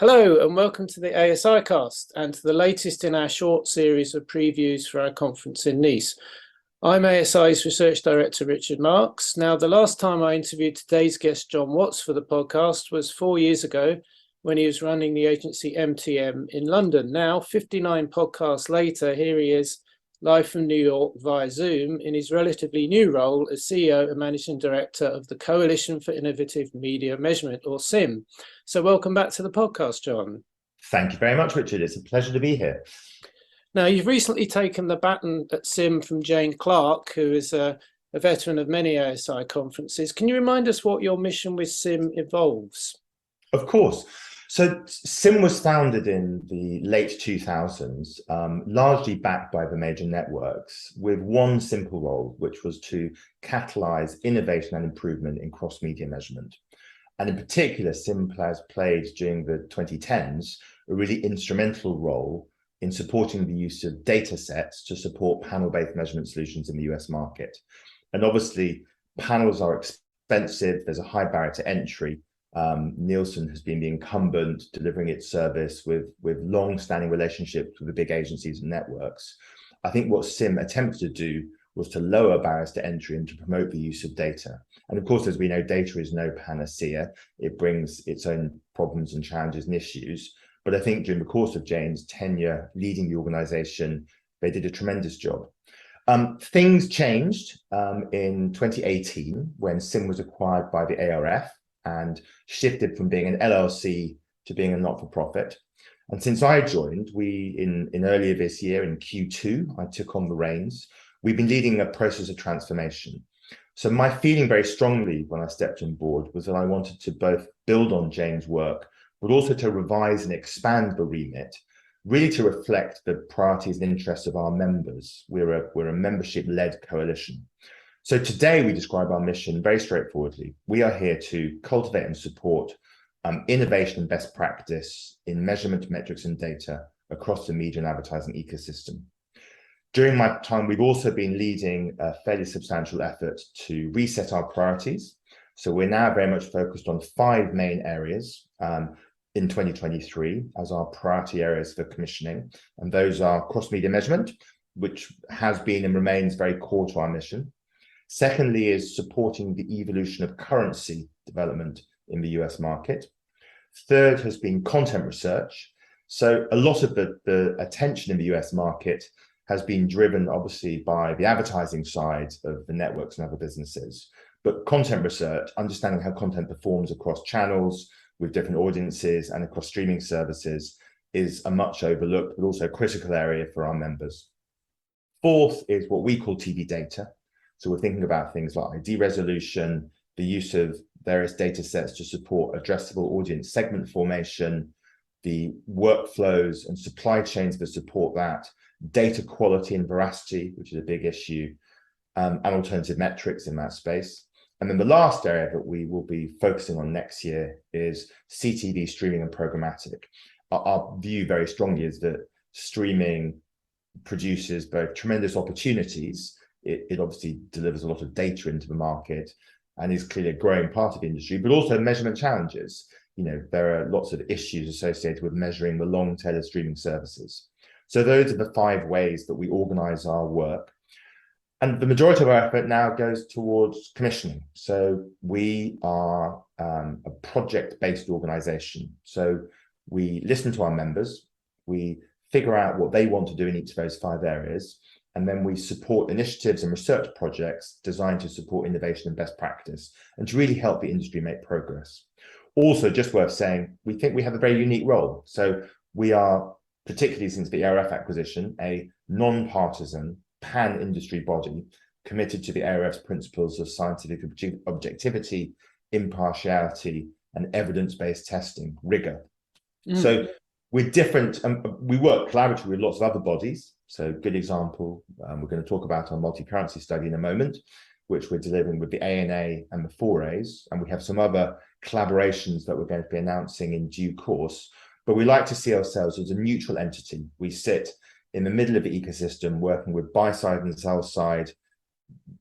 Hello and welcome to the asiCast and to the latest in our short series of previews for our conference in Nice. I'm ASI's Research Director Richard Marks. Now, the last time I interviewed today's guest John Watts for the podcast was 4 years ago when he was running the agency MTM in London. Now, 59 podcasts later, here he is live from New York via Zoom in his relatively new role as CEO and Managing Director of the Coalition for Innovative Media Measurement, or CIM. So welcome back to the podcast, John. Thank you very much, Richard. It's a pleasure to be here. Now, you've recently taken the baton at CIM from Jane Clark, who is a veteran of many ASI conferences. Can you remind us what your mission with CIM involves? Of course. So CIM was founded in the late 2000s, largely backed by the major networks, with one simple role, which was to catalyze innovation and improvement in cross-media measurement. And in particular, CIM has played during the 2010s a really instrumental role in supporting the use of data sets to support panel-based measurement solutions in the US market. And obviously, panels are expensive, there's a high barrier to entry. Nielsen has been the incumbent delivering its service with long-standing relationships with the big agencies and networks. I think what CIM attempted to do was to lower barriers to entry and to promote the use of data. And of course, as we know, data is no panacea. It brings its own problems and challenges and issues. But I think during the course of Jane's tenure leading the organization, they did a tremendous job. Things changed in 2018 when CIM was acquired by the ARF and shifted from being an LLC to being a not-for-profit. And since I joined, in earlier this year, in Q2, I took on the reins. We've been leading a process of transformation. So my feeling very strongly when I stepped on board was that I wanted to both build on Jane's work, but also to revise and expand the remit, really to reflect the priorities and interests of our members. We're a membership-led coalition. So today we describe our mission very straightforwardly. We are here to cultivate and support innovation and best practice in measurement, metrics, and data across the media and advertising ecosystem. During my time, we've also been leading a fairly substantial effort to reset our priorities. So we're now very much focused on 5 main areas in 2023 as our priority areas for commissioning. And those are cross-media measurement, which has been and remains very core to our mission. Secondly is supporting the evolution of currency development in the US market. Third has been content research. So a lot of the attention in the US market has been driven obviously by the advertising side of the networks and other businesses. But content research, understanding how content performs across channels with different audiences and across streaming services is a much overlooked but also critical area for our members. Fourth is what we call TV data. So we're thinking about things like ID resolution, the use of various data sets to support addressable audience segment formation, the workflows and supply chains that support that, data quality and veracity, which is a big issue, and alternative metrics in that space. And then the last area that we will be focusing on next year is CTV streaming and programmatic. Our view very strongly is that streaming produces both tremendous opportunities. It obviously delivers a lot of data into the market and is clearly a growing part of the industry, but also measurement challenges. You know, there are lots of issues associated with measuring the long tail of streaming services. So those are the 5 ways that we organize our work. And the majority of our effort now goes towards commissioning. So we are a project-based organization. So we listen to our members, we figure out what they want to do in each of those 5 areas, and then we support initiatives and research projects designed to support innovation and best practice and to really help the industry make progress. Also, just worth saying, we think we have a very unique role. So we are, particularly since the ARF acquisition, a non-partisan pan-industry body committed to the ARF's principles of scientific objectivity, impartiality, and evidence-based testing, rigor. So we're different, and we work collaboratively with lots of other bodies. So good example, we're going to talk about our multi-currency study in a moment, which we're delivering with the ANA and the 4As, and we have some other collaborations that we're going to be announcing in due course. But we like to see ourselves as a neutral entity. We sit in the middle of the ecosystem, working with buy-side and sell-side,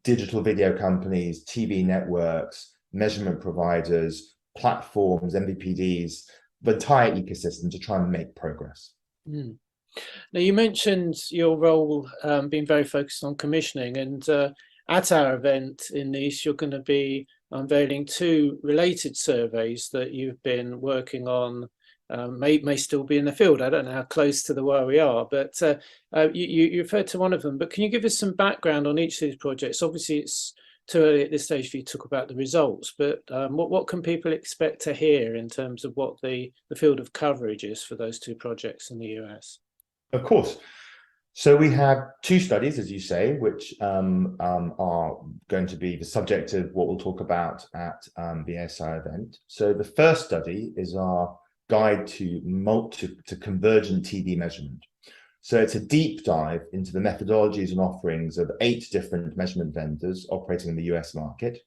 digital video companies, TV networks, measurement providers, platforms, MVPDs, the entire ecosystem to try and make progress. Mm. Now, you mentioned your role being very focused on commissioning, and at our event in Nice, you're going to be unveiling two related surveys that you've been working on. May still be in the field. I don't know how close to the where we are, but you referred to one of them. But can you give us some background on each of these projects? Obviously, it's too early at this stage for you to talk about the results, but what can people expect to hear in terms of what the field of coverage is for those two projects in the US? Of course. So we have two studies, as you say, which are going to be the subject of what we'll talk about at the ASI event. So the first study is our guide to convergent TD measurement. So it's a deep dive into the methodologies and offerings of 8 different measurement vendors operating in the US market.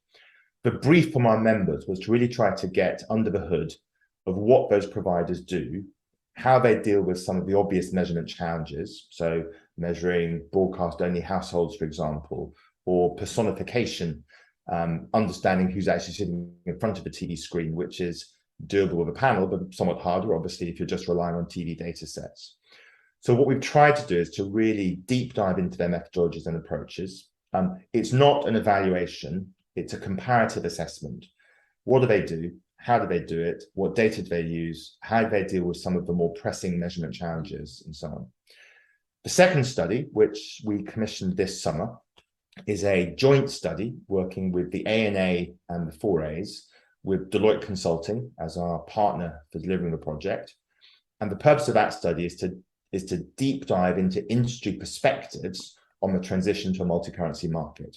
The brief from our members was to really try to get under the hood of what those providers do, how they deal with some of the obvious measurement challenges, so measuring broadcast-only households, for example, or personification, understanding who's actually sitting in front of a TV screen, which is doable with a panel, but somewhat harder, obviously, if you're just relying on TV data sets. So what we've tried to do is to really deep dive into their methodologies and approaches. It's not an evaluation, it's a comparative assessment. What do they do? How do they do it? What data do they use? How do they deal with some of the more pressing measurement challenges and so on? The second study, which we commissioned this summer, is a joint study working with the ANA and the 4As, with Deloitte Consulting as our partner for delivering the project. And the purpose of that study is to deep dive into industry perspectives on the transition to a multi-currency market.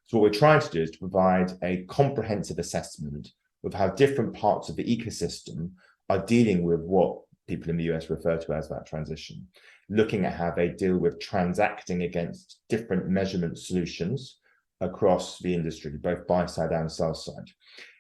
So what we're trying to do is to provide a comprehensive assessment of how different parts of the ecosystem are dealing with what people in the US refer to as that transition, looking at how they deal with transacting against different measurement solutions across the industry, both buy side and sell side.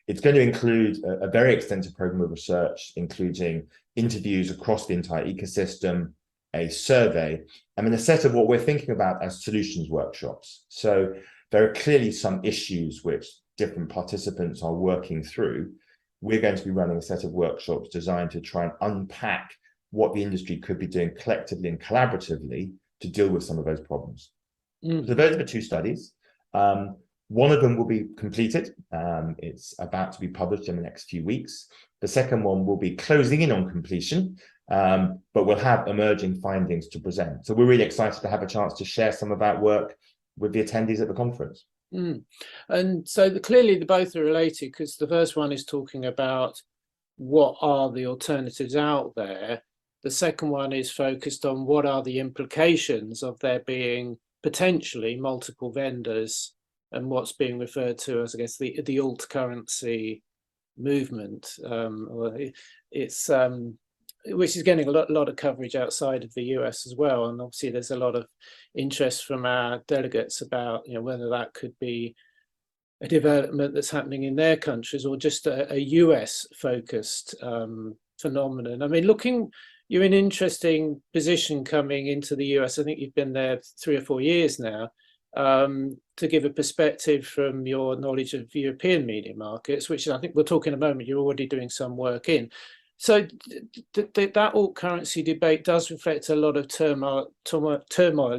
It's going to include a very extensive program of research, including interviews across the entire ecosystem, a survey, and then a set of what we're thinking about as solutions workshops. So there are clearly some issues which different participants are working through. We're going to be running a set of workshops designed to try and unpack what the industry could be doing collectively and collaboratively to deal with some of those problems. So those are the two studies. One of them will be completed. It's about to be published in the next few weeks. The second one will be closing in on completion, but we'll have emerging findings to present. So we're really excited to have a chance to share some of that work with the attendees at the conference. And so clearly the both are related, because the first one is talking about what are the alternatives out there. The second one is focused on what are the implications of there being potentially multiple vendors and what's being referred to as, I guess, the alt currency movement. It's which is getting a lot of coverage outside of the US as well, and obviously there's a lot of interest from our delegates about whether that could be a development that's happening in their countries or just a US focused phenomenon. I mean, you're in an interesting position coming into the US. I think you've been there 3 or 4 years now. To give a perspective from your knowledge of European media markets, which I think we'll talk in a moment, you're already doing some work in. So that alt currency debate does reflect a lot of turmoil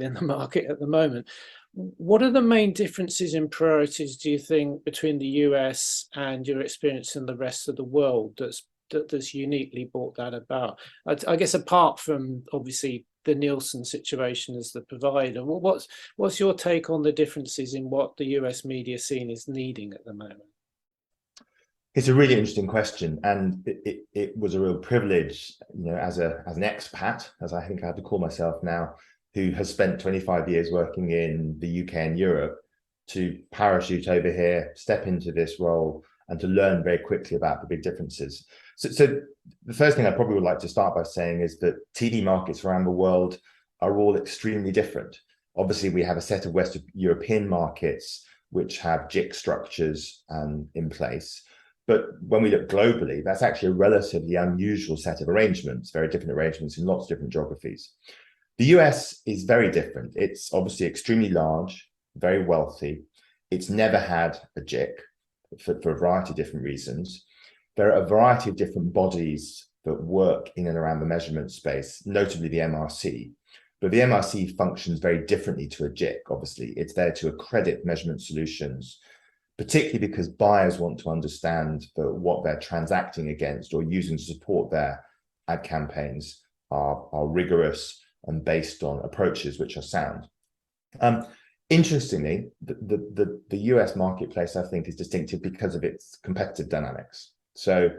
in the market at the moment. What are the main differences in priorities, do you think, between the US and your experience in the rest of the world that's uniquely brought that about? I guess apart from obviously the Nielsen situation as the provider, what's your take on the differences in what the US media scene is needing at the moment? It's a really interesting question, and it was a real privilege, as an expat, as I think I have to call myself now, who has spent 25 years working in the UK and Europe, to parachute over here, step into this role, and to learn very quickly about the big differences. So the first thing I probably would like to start by saying is that TV markets around the world are all extremely different. Obviously, we have a set of Western European markets which have JIC structures in place. But when we look globally, that's actually a relatively unusual set of arrangements, very different arrangements in lots of different geographies. The US is very different. It's obviously extremely large, very wealthy. It's never had a JIC for a variety of different reasons. There are a variety of different bodies that work in and around the measurement space, notably the MRC. But the MRC functions very differently to a JIC, obviously. It's there to accredit measurement solutions, particularly because buyers want to understand that what they're transacting against or using to support their ad campaigns are rigorous and based on approaches which are sound. Interestingly, the US marketplace, I think, is distinctive because of its competitive dynamics. So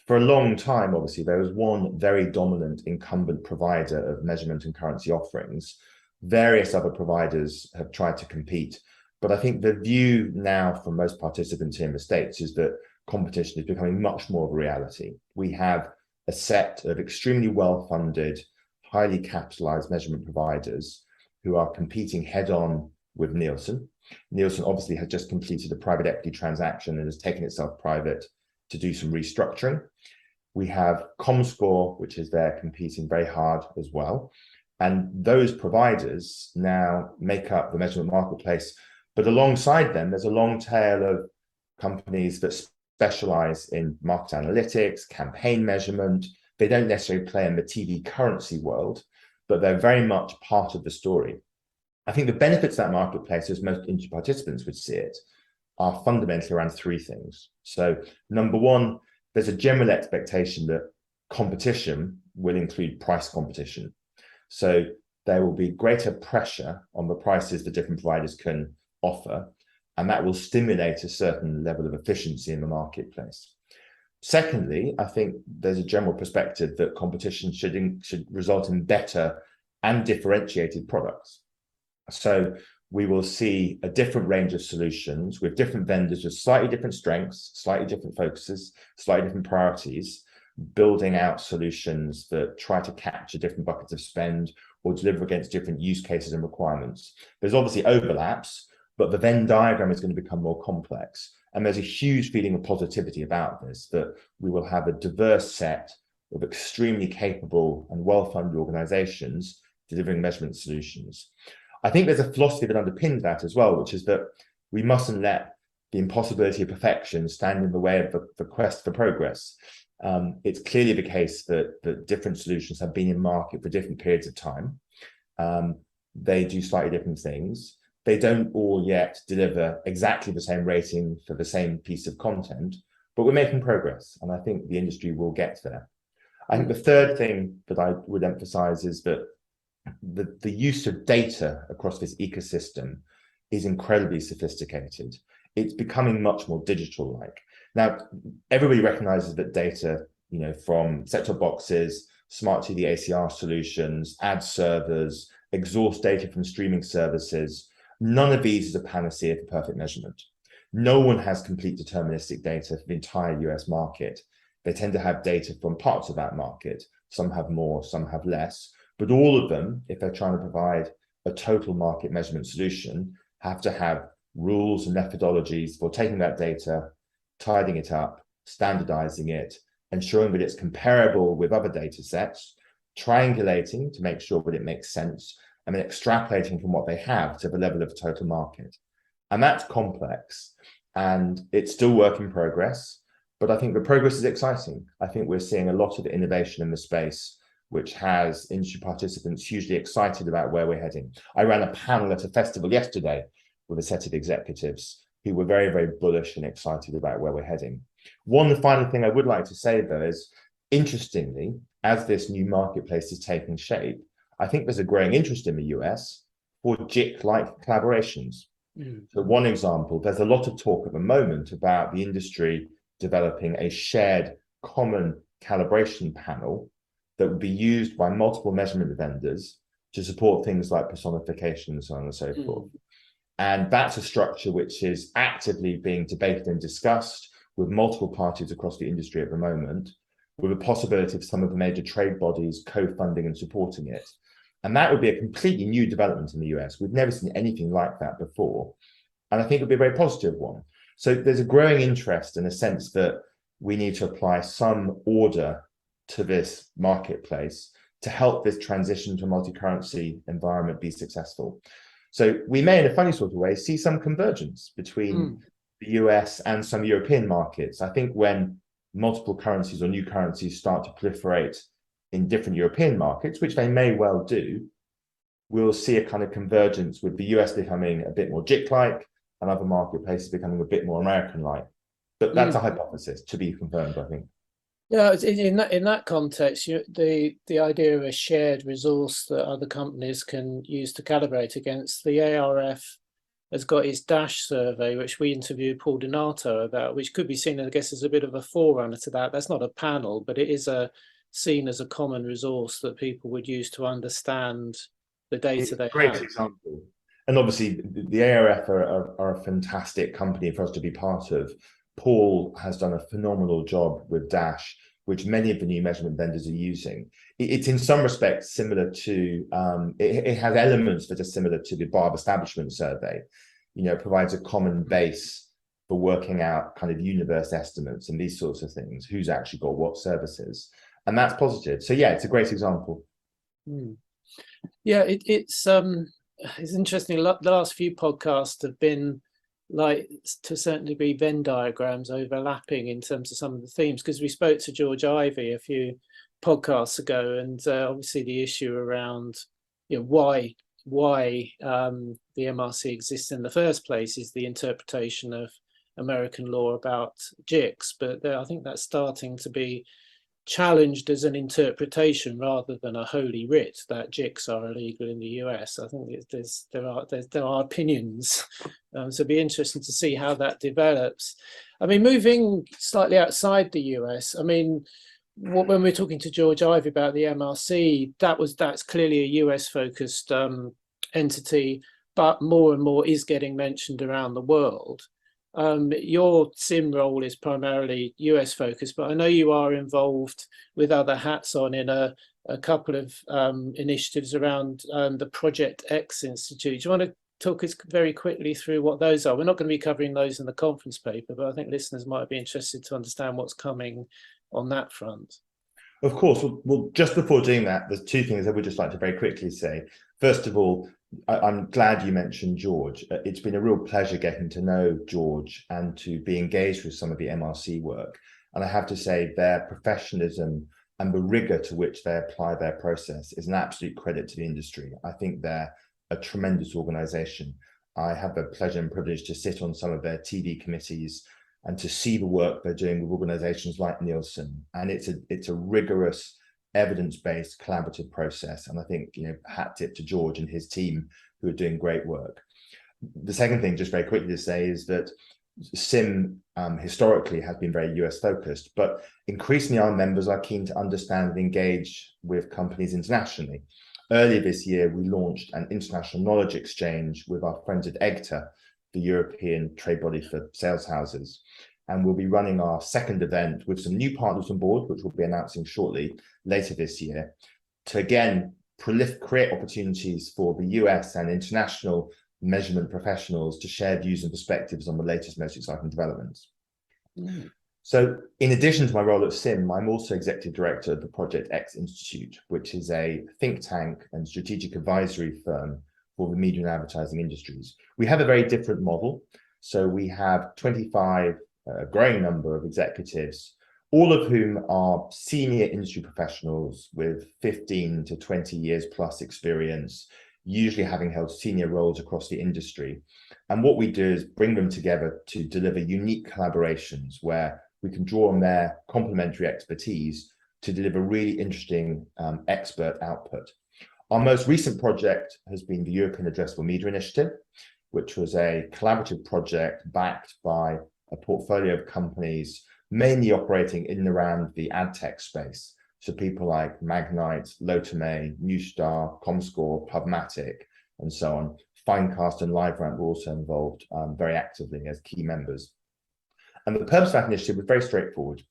for a long time, obviously, there was one very dominant incumbent provider of measurement and currency offerings. Various other providers have tried to compete, but I think the view now from most participants here in the States is that competition is becoming much more of a reality. We have a set of extremely well-funded, highly capitalized measurement providers who are competing head-on with Nielsen. Nielsen obviously has just completed a private equity transaction and has taken itself private to do some restructuring. We have Comscore, which is there competing very hard as well. And those providers now make up the measurement marketplace. But alongside them, there's a long tail of companies that specialize in market analytics, campaign measurement. They don't necessarily play in the TV currency world, but they're very much part of the story. I think the benefits of that marketplace, as most industry participants would see it, are fundamentally around three things. So number one, there's a general expectation that competition will include price competition. So there will be greater pressure on the prices that different providers can offer, and that will stimulate a certain level of efficiency in the marketplace. Secondly, I think there's a general perspective that competition should result in better and differentiated products. So we will see a different range of solutions with different vendors with slightly different strengths, slightly different focuses, slightly different priorities, building out solutions that try to capture different buckets of spend or deliver against different use cases and requirements. There's obviously overlaps, but the Venn diagram is going to become more complex. And there's a huge feeling of positivity about this, that we will have a diverse set of extremely capable and well-funded organizations delivering measurement solutions. I think there's a philosophy that underpins that as well, which is that we mustn't let the impossibility of perfection stand in the way of the quest for progress. It's clearly the case that different solutions have been in market for different periods of time. They do slightly different things. They don't all yet deliver exactly the same rating for the same piece of content, but we're making progress, and I think the industry will get there. I think the third thing that I would emphasize is that the use of data across this ecosystem is incredibly sophisticated. It's becoming much more digital-like. Now, everybody recognizes that data, from set-top boxes, smart TV ACR solutions, ad servers, exhaust data from streaming services. None of these is a panacea for perfect measurement. No one has complete deterministic data for the entire US market. They tend to have data from parts of that market. Some have more, some have less. But all of them, if they're trying to provide a total market measurement solution, have to have rules and methodologies for taking that data, tidying it up, standardizing it, ensuring that it's comparable with other data sets, triangulating to make sure that it makes sense, and then extrapolating from what they have to the level of the total market. And that's complex, and it's still work in progress, but I think the progress is exciting. I think we're seeing a lot of innovation in the space, which has industry participants hugely excited about where we're heading. I ran a panel at a festival yesterday with a set of executives who were very, very bullish and excited about where we're heading. One final thing I would like to say, though, is interestingly, as this new marketplace is taking shape, I think there's a growing interest in the US for JIC-like collaborations. So one example, there's a lot of talk at the moment about the industry developing a shared common calibration panel that would be used by multiple measurement vendors to support things like personification and so on and so forth. And that's a structure which is actively being debated and discussed with multiple parties across the industry at the moment, with a possibility of some of the major trade bodies co-funding and supporting it. And that would be a completely new development in the US. We've never seen anything like that before. And I think it would be a very positive one. So there's a growing interest in a sense that we need to apply some order to this marketplace to help this transition to a multi-currency environment be successful. So we may, in a funny sort of way, see some convergence between the US and some European markets. I think when multiple currencies or new currencies start to proliferate in different European markets, which they may well do, we'll see a kind of convergence with the US becoming a bit more JIC-like and other marketplaces becoming a bit more American-like. But that's a hypothesis to be confirmed, I think. Yeah, in that context, the idea of a shared resource that other companies can use to calibrate against, the ARF has got its Dash survey, which we interviewed Paul Donato about, which could be seen, I guess, as a bit of a forerunner to that. That's not a panel, but it is seen as a common resource that people would use to understand the data they have. Great example. And obviously, the ARF are a fantastic company for us to be part of. Paul has done a phenomenal job with Dash, which many of the new measurement vendors are using. It's in some respects similar to, it has elements that are similar to the Barb Establishment Survey. It provides a common base for working out kind of universe estimates and these sorts of things, who's actually got what services. And that's positive. So yeah, it's a great example. Yeah, it's interesting. The last few podcasts have been, like, to a certain degree, Venn diagrams overlapping in terms of some of the themes, because we spoke to George Ivey a few podcasts ago, and obviously the issue around why the MRC exists in the first place is the interpretation of American law about JICs, but I think that's starting to be challenged as an interpretation rather than a holy writ that JICs are illegal in the US. I think there are opinions, so it'd be interesting to see how that develops. I mean, moving slightly outside the US, I mean, when we're talking to George Ivey about the MRC, that's clearly a US focused entity, but more and more is getting mentioned around the world. Your SIM role is primarily US focused, but I know you are involved with other hats on in a couple of initiatives around the Project X Institute. Do you want to talk us very quickly through what those are? We're not going to be covering those in the conference paper, but I think listeners might be interested to understand what's coming on that front. Of course. Well, just before doing that, there's two things I would just like to very quickly say. First of all, I'm glad you mentioned George. It's been a real pleasure getting to know George and to be engaged with some of the MRC work. And I have to say their professionalism and the rigor to which they apply their process is an absolute credit to the industry. I think they're a tremendous organization. I have the pleasure and privilege to sit on some of their TV committees and to see the work they're doing with organizations like Nielsen. And it's a rigorous, evidence-based collaborative process. And I think, hat tip to George and his team who are doing great work. The second thing, just very quickly to say, is that SIM historically has been very US focused, but increasingly our members are keen to understand and engage with companies internationally. Earlier this year, we launched an international knowledge exchange with our friends at EGTA, the European trade body for sales houses. And we'll be running our second event with some new partners on board, which we'll be announcing shortly later this year, to again create opportunities for the US and international measurement professionals to share views and perspectives on the latest, most exciting developments. So in addition to my role at SIM, I'm also executive director of the Project X Institute, which is a think tank and strategic advisory firm for the media and advertising industries. We have a very different model. So we have 25 a growing number of executives, all of whom are senior industry professionals with 15 to 20 years plus experience, usually having held senior roles across the industry. And what we do is bring them together to deliver unique collaborations where we can draw on their complementary expertise to deliver really interesting expert output. Our most recent project has been the European Addressable Media Initiative, which was a collaborative project backed by a portfolio of companies mainly operating in and around the ad tech space. So people like Magnite, Lotame, Newstar, Comscore, Pubmatic, and so on. Finecast and LiveRamp were also involved very actively as key members. And the purpose of that initiative was very straightforward.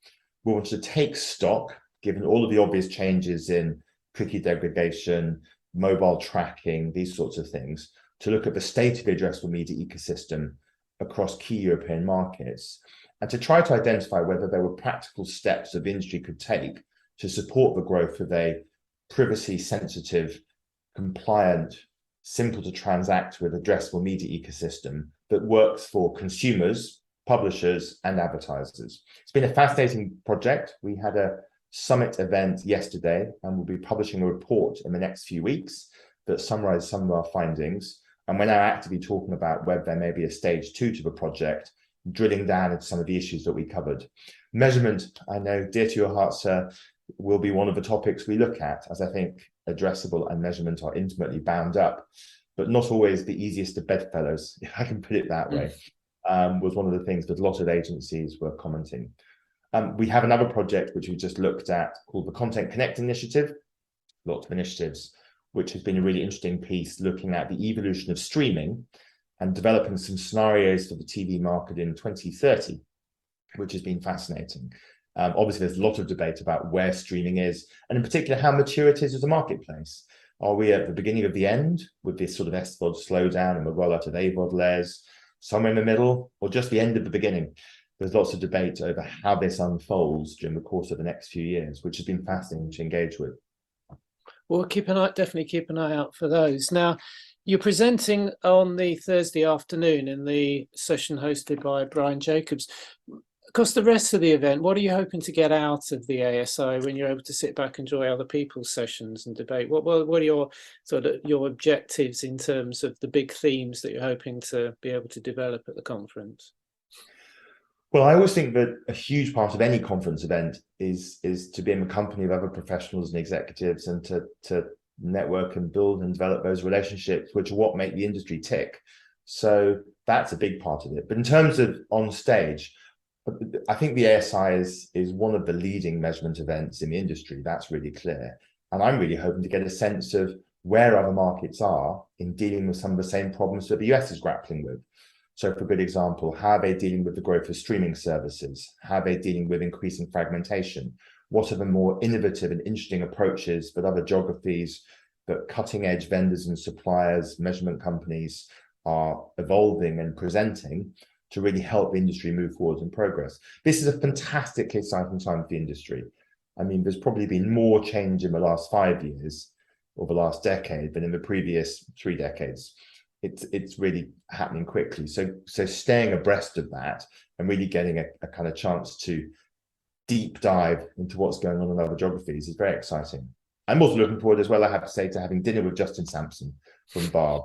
We wanted to take stock, given all of the obvious changes in cookie degradation, mobile tracking, these sorts of things, to look at the state of the addressable media ecosystem across key European markets, and to try to identify whether there were practical steps that the industry could take to support the growth of a privacy-sensitive, compliant, simple to transact with addressable media ecosystem that works for consumers publishers, and advertisers. It's been a fascinating project. We had a summit event yesterday, and we'll be publishing a report in the next few weeks that summarizes some of our findings. And we're now actively talking about whether there may be a stage 2 to the project, drilling down into some of the issues that we covered. Measurement, I know, dear to your heart, sir, will be one of the topics we look at, as I think addressable and measurement are intimately bound up, but not always the easiest of bedfellows, if I can put it that way, was one of the things that a lot of agencies were commenting. We have another project which we just looked at called the Content Connect Initiative, lots of initiatives, which has been a really interesting piece looking at the evolution of streaming and developing some scenarios for the TV market in 2030, which has been fascinating. Obviously, there's a lot of debate about where streaming is, and in particular, how mature it is as a marketplace. Are we at the beginning of the end with this sort of SVOD slowdown and the rollout of AVOD layers, somewhere in the middle, or just the end of the beginning? There's lots of debate over how this unfolds during the course of the next few years, which has been fascinating to engage with. Well, definitely keep an eye out for those. Now, you're presenting on the Thursday afternoon in the session hosted by Brian Jacobs. Across the rest of the event, what are you hoping to get out of the ASI when you're able to sit back and enjoy other people's sessions and debate? What are your your objectives in terms of the big themes that you're hoping to be able to develop at the conference? Well, I always think that a huge part of any conference event is to be in the company of other professionals and executives, and to network and build and develop those relationships, which are what make the industry tick. So that's a big part of it. But in terms of on stage, I think the ASI is one of the leading measurement events in the industry. That's really clear. And I'm really hoping to get a sense of where other markets are in dealing with some of the same problems that the US is grappling with. So for a good example, how are they dealing with the growth of streaming services? How are they dealing with increasing fragmentation? What are the more innovative and interesting approaches that other geographies, that cutting edge vendors and suppliers, measurement companies are evolving and presenting to really help the industry move forward and progress? This is a fantastically exciting time for the industry. I mean, there's probably been more change in the last 5 years or the last decade than in the previous 3 decades. It's really happening quickly. So staying abreast of that and really getting a kind of chance to deep dive into what's going on in other geographies is very exciting. I'm also looking forward as well, I have to say, to having dinner with Justin Sampson from Barb,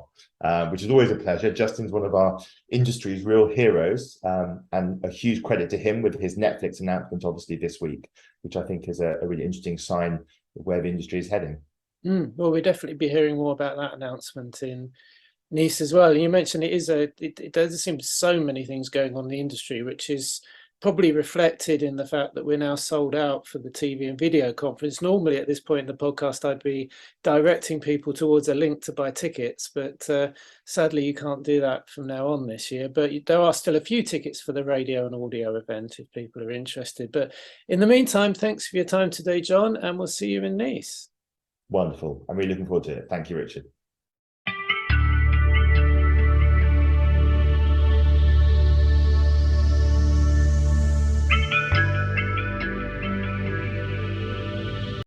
which is always a pleasure. Justin's one of our industry's real heroes, and a huge credit to him with his Netflix announcement, obviously, this week, which I think is a really interesting sign of where the industry is heading. Well, we'll definitely be hearing more about that announcement in Nice as well. You mentioned it does seem so many things going on in the industry, which is probably reflected in the fact that we're now sold out for the TV and video conference. Normally at this point in the podcast, I'd be directing people towards a link to buy tickets, but sadly you can't do that from now on this year. But there are still a few tickets for the radio and audio event if people are interested. But in the meantime, thanks for your time today, John, and we'll see you in Nice. Wonderful. I'm really looking forward to it. Thank you, Richard.